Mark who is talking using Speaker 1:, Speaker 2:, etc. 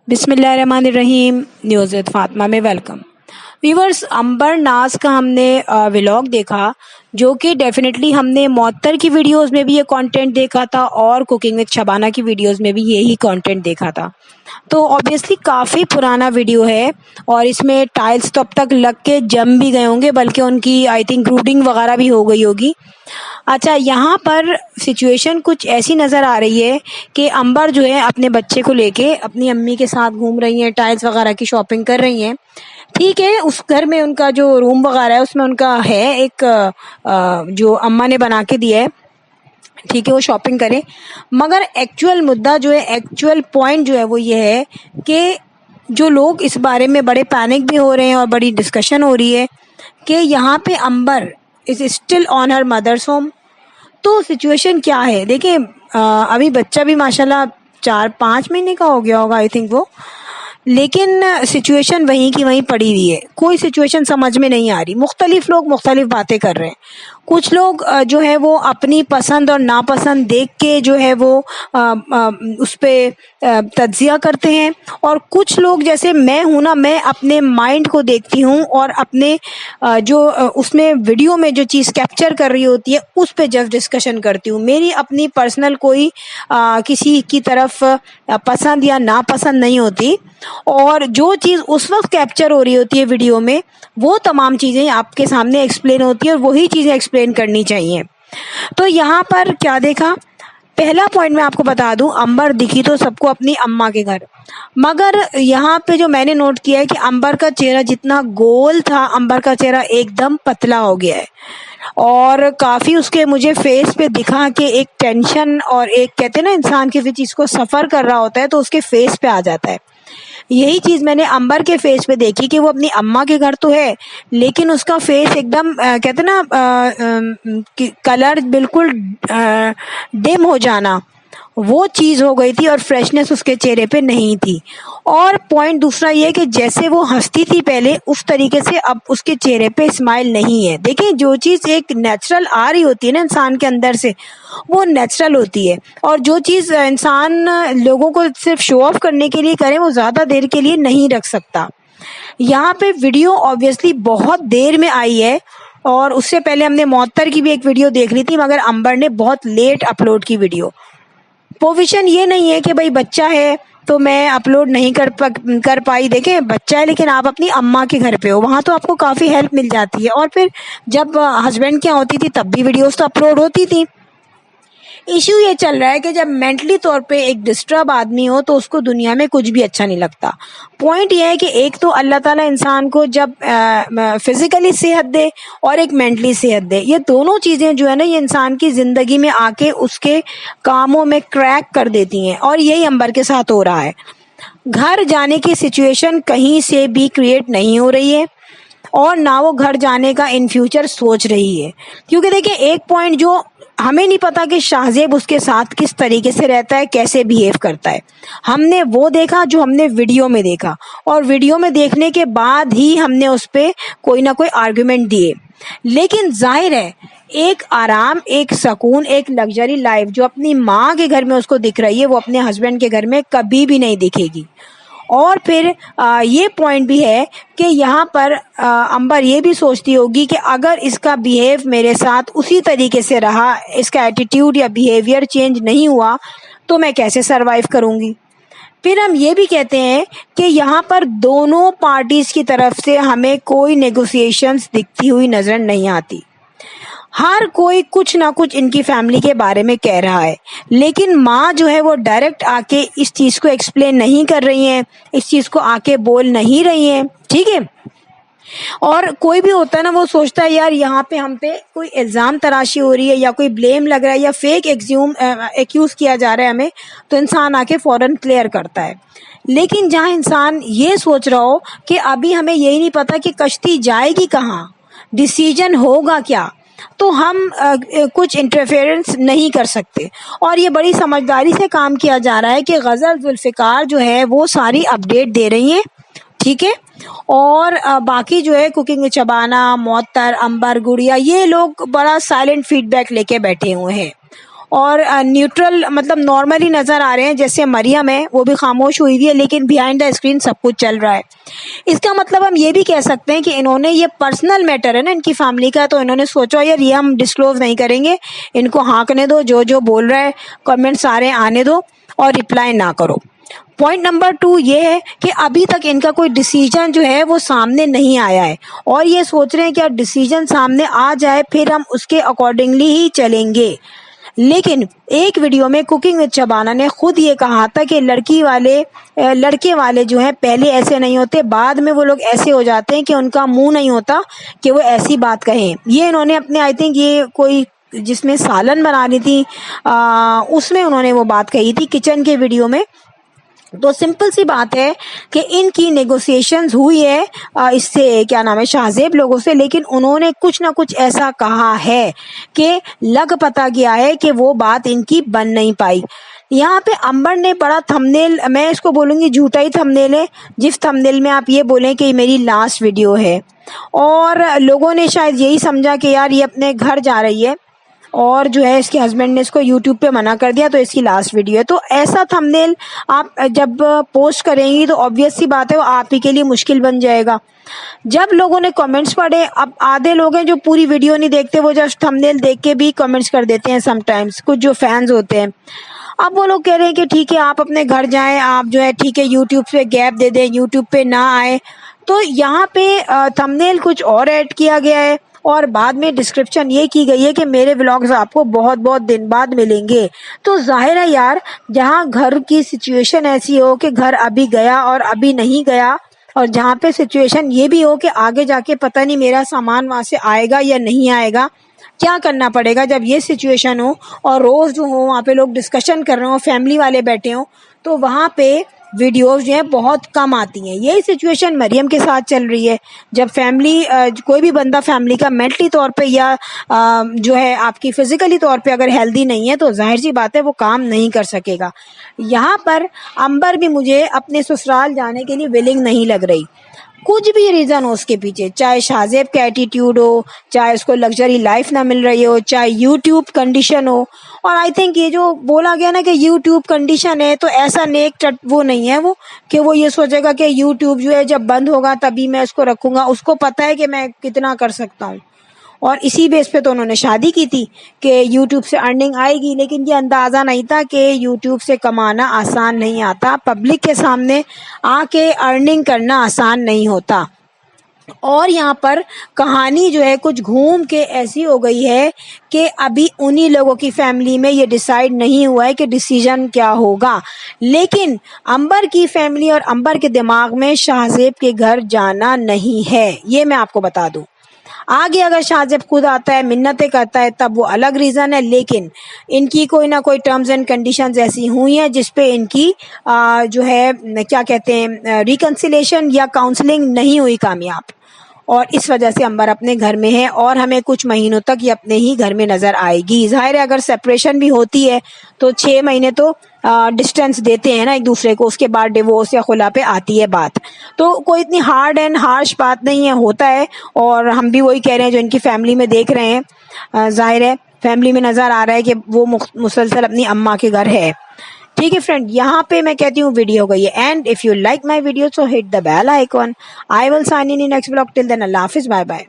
Speaker 1: बिस्मिल्लाहिर्रहमानिर्रहीम। News with Fatima में welcome. Viewers, अंबर नाज का हमने व्लॉग देखा, जो कि डेफिनेटली हमने मौतर की वीडियोस में भी ये कंटेंट देखा था और कुकिंग विद शबाना की वीडियोस में भी यही कंटेंट देखा था। तो ऑब्वियसली काफ़ी पुराना वीडियो है और इसमें टाइल्स तो अब तक लग के जम भी गए होंगे, बल्कि उनकी आई थिंक ग्रूडिंग वगैरह भी हो गई होगी। अच्छा, यहाँ पर सिचुएशन कुछ ऐसी नज़र आ रही है कि अंबर जो है अपने बच्चे को लेके अपनी अम्मी के साथ घूम रही हैं, टाइल्स वगैरह की शॉपिंग कर रही हैं। ठीक है, उस घर में उनका जो रूम वगैरह है उसमें उनका है एक जो अम्मा ने बना के दिया है। ठीक है, वो शॉपिंग करें, मगर एक्चुअल मुद्दा जो है, एक्चुअल पॉइंट जो है वो ये है कि जो लोग इस बारे में बड़े पैनिक भी हो रहे हैं और बड़ी डिस्कशन हो रही है कि यहाँ पे Amber is still on her mother's home. तो सिचुएशन क्या है, देखिए अभी बच्चा भी माशाल्लाह 4-5 महीने का हो गया होगा आई थिंक वो, लेकिन सिचुएशन वहीं की वहीं पड़ी हुई है। कोई सिचुएशन समझ में नहीं आ रही, मुख्तलिफ लोग मुख्तलिफ बातें कर रहे हैं। कुछ लोग जो है वो अपनी पसंद और नापसंद देख के जो है वो उस पर तज्जिया करते हैं, और कुछ लोग जैसे मैं हूँ ना, मैं अपने माइंड को देखती हूँ और अपने जो उसमें वीडियो में जो चीज़ कैप्चर कर रही होती है उस पर जस्ट डिस्कशन करती हूँ। मेरी अपनी पर्सनल कोई किसी की तरफ पसंद या नापसंद नहीं होती, और जो चीज़ उस वक्त कैप्चर हो रही होती है वीडियो में, वो तमाम चीज़ें आपके सामने एक्सप्लेन होती है और वही चीज़ें एक्सप्लेन करनी चाहिए। तो यहाँ पर क्या देखा, पहला पॉइंट मैं आपको बता दूं, अंबर दिखी तो सबको अपनी अम्मा के घर, मगर यहाँ पे जो मैंने नोट किया है कि अंबर का चेहरा जितना गोल था, अंबर का चेहरा एकदम पतला हो गया है। और काफ़ी उसके मुझे फेस पे दिखा कि एक टेंशन, और एक कहते हैं ना इंसान किसी चीज़ को सफ़र कर रहा होता है तो उसके फेस पे आ जाता है। यही चीज़ मैंने अंबर के फेस पे देखी कि वो अपनी अम्मा के घर तो है, लेकिन उसका फेस एकदम कहते ना कलर बिल्कुल डिम हो जाना, वो चीज़ हो गई थी और फ्रेशनेस उसके चेहरे पे नहीं थी। और पॉइंट दूसरा ये कि जैसे वो हंसती थी पहले, उस तरीके से अब उसके चेहरे पे स्माइल नहीं है। देखिए, जो चीज़ एक नेचुरल आ रही होती है ना इंसान के अंदर से, वो नेचुरल होती है, और जो चीज़ इंसान लोगों को सिर्फ शो ऑफ करने के लिए करे, वो ज़्यादा देर के लिए नहीं रख सकता। यहाँ पे वीडियो ऑब्वियसली बहुत देर में आई है, और उससे पहले हमने मौतर की भी एक वीडियो देख ली थी, मगर अंबर ने बहुत लेट अपलोड की वीडियो। पोजीशन ये नहीं है कि भाई बच्चा है तो मैं अपलोड नहीं कर पाई। देखें, बच्चा है लेकिन आप अपनी अम्मा के घर पे हो, वहाँ तो आपको काफ़ी हेल्प मिल जाती है, और फिर जब हस्बैंड क्या होती थी तब भी वीडियोस तो अपलोड होती थी। इश्यू ये चल रहा है कि जब मेंटली तौर पे एक डिस्टर्ब आदमी हो तो उसको दुनिया में कुछ भी अच्छा नहीं लगता। पॉइंट ये है कि एक तो अल्लाह ताला इंसान को जब फिजिकली सेहत दे और एक मेंटली सेहत दे, ये दोनों चीज़ें जो है ना, ये इंसान की ज़िंदगी में आके उसके कामों में क्रैक कर देती हैं, और यही अंबर के साथ हो रहा है। घर जाने की सिचुएशन कहीं से भी क्रिएट नहीं हो रही है, और ना वो घर जाने का इन फ्यूचर सोच रही है, क्योंकि देखिए एक पॉइंट जो हमें नहीं पता कि शाहजेब उसके साथ किस तरीके से रहता है, कैसे बिहेव करता है। हमने वो देखा जो हमने वीडियो में देखा, और वीडियो में देखने के बाद ही हमने उस पर कोई ना कोई आर्गुमेंट दिए। लेकिन जाहिर है एक आराम, एक सुकून, एक लग्जरी लाइफ जो अपनी माँ के घर में उसको दिख रही है, वो अपने हस्बैंड के घर में कभी भी नहीं दिखेगी। और फिर ये पॉइंट भी है कि यहाँ पर अंबर ये भी सोचती होगी कि अगर इसका बिहेव मेरे साथ उसी तरीके से रहा, इसका एटीट्यूड या बिहेवियर चेंज नहीं हुआ, तो मैं कैसे सरवाइव करूँगी। फिर हम ये भी कहते हैं कि यहाँ पर दोनों पार्टीज़ की तरफ से हमें कोई नेगोशिएशंस दिखती हुई नज़र नहीं आती। हर कोई कुछ ना कुछ इनकी फैमिली के बारे में कह रहा है, लेकिन माँ जो है वो डायरेक्ट आके इस चीज़ को एक्सप्लेन नहीं कर रही हैं, इस चीज़ को आके बोल नहीं रही हैं। ठीक है, और कोई भी होता है ना, वो सोचता है यार यहाँ पे हम पे कोई इल्ज़ाम तराशी हो रही है, या कोई ब्लेम लग रहा है, या फेक एक्यूज़ किया जा रहा है हमें, तो इंसान आके फ़ौरन क्लियर करता है। लेकिन जहाँ इंसान ये सोच रहा हो कि अभी हमें यही नहीं पता कि कश्ती जाएगी कहाँ, डिसीजन होगा क्या, तो हम कुछ इंटरफेरेंस नहीं कर सकते। और ये बड़ी समझदारी से काम किया जा रहा है कि गज़ल जुल्फ़िकार जो है वो सारी अपडेट दे रही हैं। ठीक है, और बाकी जो है कुकिंग विद शबाना, मौतर, अंबर, गुड़िया, ये लोग बड़ा साइलेंट फीडबैक लेके बैठे हुए हैं। اور نیوٹرل مطلب نارملی نظر آ رہے ہیں. جیسے مریم ہے وہ بھی خاموش ہوئی ہوئی ہے لیکن بیہائنڈ دا اسکرین سب کچھ چل رہا ہے. اس کا مطلب ہم یہ بھی کہہ سکتے ہیں کہ انہوں نے یہ پرسنل میٹر ہے نا ان کی فیملی کا, تو انہوں نے سوچا یار یہ ہم ڈسکلوز نہیں کریں گے, ان کو ہانکنے دو, جو بول رہا ہے کمنٹ سارے آنے دو اور رپلائی نہ کرو. پوائنٹ نمبر 2 یہ ہے کہ ابھی تک ان کا کوئی ڈیسیجن جو ہے وہ سامنے نہیں آیا ہے اور یہ سوچ رہے ہیں کہ ڈیسیجن سامنے آ جائے پھر ہم اس کے اکارڈنگلی ہی چلیں گے. لیکن ایک ویڈیو میں کوکنگ وتھ شبانہ نے خود یہ کہا تھا کہ لڑکے والے جو ہیں پہلے ایسے نہیں ہوتے, بعد میں وہ لوگ ایسے ہو جاتے ہیں کہ ان کا منہ نہیں ہوتا کہ وہ ایسی بات کہیں. یہ انہوں نے اپنے آئی تھنک یہ کوئی جس میں سالن بنا رہی تھی اس میں انہوں نے وہ بات کہی تھی کچن کے ویڈیو میں. تو سمپل سی بات ہے کہ ان کی نیگوسیشنز ہوئی ہے اس سے کیا نام ہے شاہزیب لوگوں سے, لیکن انہوں نے کچھ نہ کچھ ایسا کہا ہے کہ لگ پتا گیا ہے کہ وہ بات ان کی بن نہیں پائی. یہاں پہ امبر نے بڑا تھمبنیل, میں اس کو بولوں گی جھوٹا ہی تھمبنیل ہے, جس تھمبنیل میں آپ یہ بولیں کہ یہ میری لاسٹ ویڈیو ہے اور لوگوں نے شاید یہی سمجھا کہ یار یہ اپنے گھر جا رہی ہے اور جو ہے اس کے ہسبینڈ نے اس کو یوٹیوب پہ منع کر دیا تو اس کی لاسٹ ویڈیو ہے. تو ایسا تھمبنیل آپ جب پوسٹ کریں گی تو آبویس سی بات ہے وہ آپ ہی کے لیے مشکل بن جائے گا. جب لوگوں نے کمنٹس پڑھے, اب آدھے لوگ ہیں جو پوری ویڈیو نہیں دیکھتے, وہ جسٹ تھمبنیل دیکھ کے بھی کمنٹس کر دیتے ہیں سم ٹائمس, کچھ جو فینز ہوتے ہیں. اب وہ لوگ کہہ رہے ہیں کہ ٹھیک ہے آپ اپنے گھر جائیں, آپ جو ہے ٹھیک ہے یوٹیوب پہ گیپ دے دیں, یوٹیوب پہ نہ آئے. تو یہاں پہ تھمبنیل کچھ اور ایڈ کیا گیا ہے اور بعد میں ڈسکرپشن یہ کی گئی ہے کہ میرے ولاگز آپ کو بہت بہت دن بعد ملیں گے. تو ظاہر ہے یار جہاں گھر کی سچویشن ایسی ہو کہ گھر ابھی گیا اور ابھی نہیں گیا, اور جہاں پہ سچویشن یہ بھی ہو کہ آگے جا کے پتہ نہیں میرا سامان وہاں سے آئے گا یا نہیں آئے گا, کیا کرنا پڑے گا جب یہ سچویشن ہو اور روز جو ہو وہاں پہ لوگ ڈسکشن کر رہے ہوں, فیملی والے بیٹھے ہوں, تو وہاں پہ ویڈیوز جو ہیں بہت کم آتی ہیں. یہی سچویشن مریم کے ساتھ چل رہی ہے. جب فیملی کوئی بھی بندہ فیملی کا مینٹلی طور پہ یا جو ہے آپ کی فزیکلی طور پہ اگر ہیلدی نہیں ہے تو ظاہر سی بات ہے وہ کام نہیں کر سکے گا. یہاں پر امبر بھی مجھے اپنے سسرال جانے کے لیے ولنگ نہیں لگ رہی. کچھ بھی ریزن ہو اس کے پیچھے, چاہے شاہزیب کا ایٹیٹیوڈ ہو, چاہے اس کو لگژری لائف نہ مل رہی ہو, چاہے یوٹیوب کنڈیشن ہو. اور آئی تھنک یہ جو بولا گیا نا کہ یوٹیوب کنڈیشن ہے, تو ایسا نیک وہ نہیں ہے وہ کہ وہ یہ سوچے گا کہ یوٹیوب جو ہے جب بند ہوگا تبھی میں اس کو رکھوں گا. اس کو پتہ ہے کہ میں کتنا کر سکتا ہوں اور اسی بیس پہ تو انہوں نے شادی کی تھی کہ یوٹیوب سے ارننگ آئے گی. لیکن یہ اندازہ نہیں تھا کہ یوٹیوب سے کمانا آسان نہیں آتا, پبلک کے سامنے آ کے ارننگ کرنا آسان نہیں ہوتا. اور یہاں پر کہانی جو ہے کچھ گھوم کے ایسی ہو گئی ہے کہ ابھی انہی لوگوں کی فیملی میں یہ ڈیسائیڈ نہیں ہوا ہے کہ ڈیسیجن کیا ہوگا. لیکن امبر کی فیملی اور امبر کے دماغ میں شاہزیب کے گھر جانا نہیں ہے, یہ میں آپ کو بتا دوں. آگے اگر شاہزیب خود آتا ہے, منتیں کرتا ہے, تب وہ الگ ریزن ہے. لیکن ان کی کوئی نہ کوئی ٹرمز اینڈ کنڈیشنز ایسی ہوئی ہیں جس پہ ان کی جو ہے کیا کہتے ہیں ریکنسیلیشن یا کاؤنسلنگ نہیں ہوئی کامیاب, اور اس وجہ سے امبر اپنے گھر میں ہے اور ہمیں کچھ مہینوں تک یہ اپنے ہی گھر میں نظر آئے گی. ظاہر ہے اگر سپریشن بھی ہوتی ہے تو 6 مہینے تو ڈسٹینس دیتے ہیں نا ایک دوسرے کو, اس کے بعد ڈیورس یا خلا پہ آتی ہے بات. تو کوئی اتنی ہارڈ اینڈ ہارش بات نہیں ہے, ہوتا ہے. اور ہم بھی وہی کہہ رہے ہیں جو ان کی فیملی میں دیکھ رہے ہیں, ظاہر ہے فیملی میں نظر آ رہا ہے کہ وہ مسلسل اپنی اماں کے گھر ہے. ٹھیک ہے فرینڈ, یہاں پہ میں کہتی ہوں ویڈیو ہو گئی ہے. And if you like my video so hit the bell icon. I will sign in next vlog. Till then, Allah Hafiz. Bye bye.